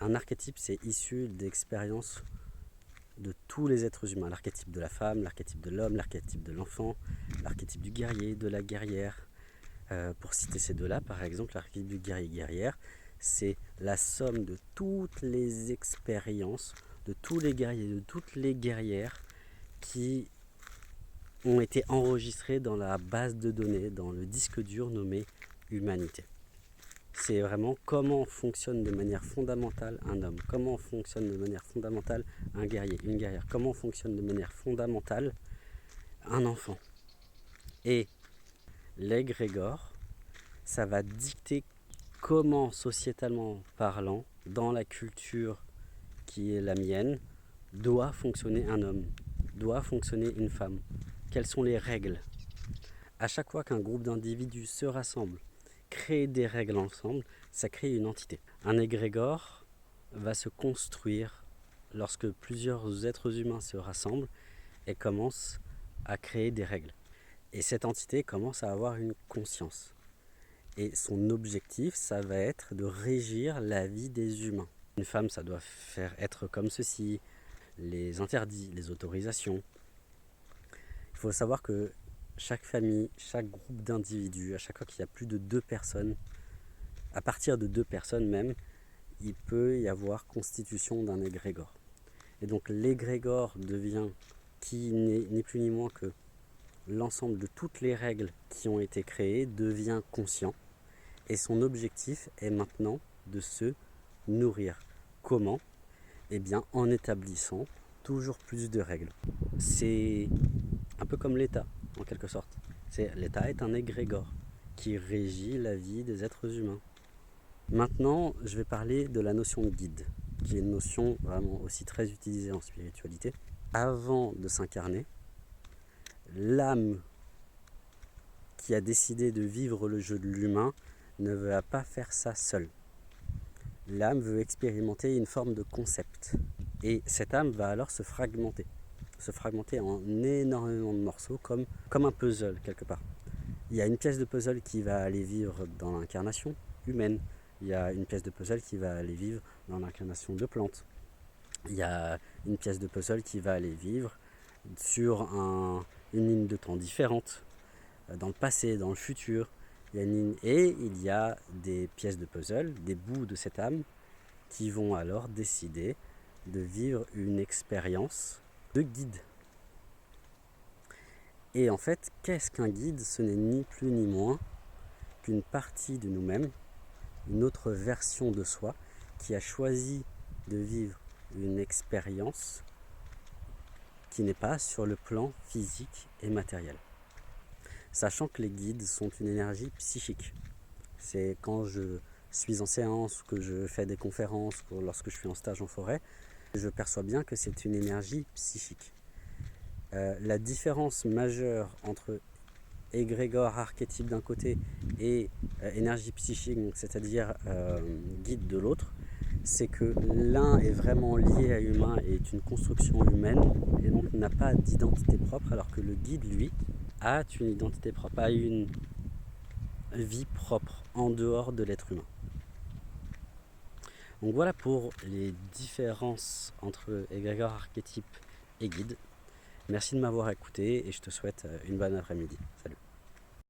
Un archétype, c'est issu d'expériences de tous les êtres humains. L'archétype de la femme, l'archétype de l'homme, l'archétype de l'enfant, l'archétype du guerrier, de la guerrière. Pour citer ces deux-là, par exemple, l'archétype du guerrier-guerrière, c'est la somme de toutes les expériences, de tous les guerriers, de toutes les guerrières qui ont été enregistrés dans la base de données, dans le disque dur nommé humanité. C'est vraiment comment fonctionne de manière fondamentale un homme, comment fonctionne de manière fondamentale un guerrier, une guerrière, comment fonctionne de manière fondamentale un enfant. Et l'égrégore, ça va dicter comment, sociétalement parlant, dans la culture qui est la mienne, doit fonctionner un homme, doit fonctionner une femme. Quelles sont les règles? À chaque fois qu'un groupe d'individus se rassemble, crée des règles ensemble, ça crée une entité. Un égrégore va se construire lorsque plusieurs êtres humains se rassemblent et commencent à créer des règles. Et cette entité commence à avoir une conscience. Et son objectif, ça va être de régir la vie des humains. Une femme, ça doit être comme ceci, les interdits, les autorisations. Il faut savoir que chaque famille, chaque groupe d'individus, à chaque fois qu'il y a plus de 2 personnes, à partir de 2 personnes même, il peut y avoir constitution d'un égrégore. Et donc l'égrégore devient, qui n'est ni plus ni moins que l'ensemble de toutes les règles qui ont été créées, devient conscient. Et son objectif est maintenant de se nourrir. Comment? Eh bien en établissant toujours plus de règles. C'est un peu comme l'État, en quelque sorte. L'État est un égrégore qui régit la vie des êtres humains. Maintenant, je vais parler de la notion de guide, qui est une notion vraiment aussi très utilisée en spiritualité. Avant de s'incarner, l'âme qui a décidé de vivre le jeu de l'humain ne va pas faire ça seule. L'âme veut expérimenter une forme de concept. Et cette âme va alors se fragmenter en énormément de morceaux, comme un puzzle quelque part. Il y a une pièce de puzzle qui va aller vivre dans l'incarnation humaine. Il y a une pièce de puzzle qui va aller vivre dans l'incarnation de plantes. Il y a une pièce de puzzle qui va aller vivre sur une ligne de temps différente, dans le passé, dans le futur. Et il y a des pièces de puzzle, des bouts de cette âme, qui vont alors décider de vivre une expérience de guide. Et en fait, qu'est-ce qu'un guide? Ce n'est ni plus ni moins qu'une partie de nous-mêmes, une autre version de soi, qui a choisi de vivre une expérience qui n'est pas sur le plan physique et matériel. Sachant que les guides sont une énergie psychique. C'est quand je suis en séance, que je fais des conférences, lorsque je suis en stage en forêt, je perçois bien que c'est une énergie psychique. La différence majeure entre égrégore, archétype d'un côté et énergie psychique, c'est-à-dire guide de l'autre, c'est que l'un est vraiment lié à l'humain et est une construction humaine et donc n'a pas d'identité propre, alors que le guide, lui, a une identité propre, a une vie propre en dehors de l'être humain. Donc voilà pour les différences entre égrégore, archétype et guide. Merci de m'avoir écouté et je te souhaite une bonne après-midi. Salut.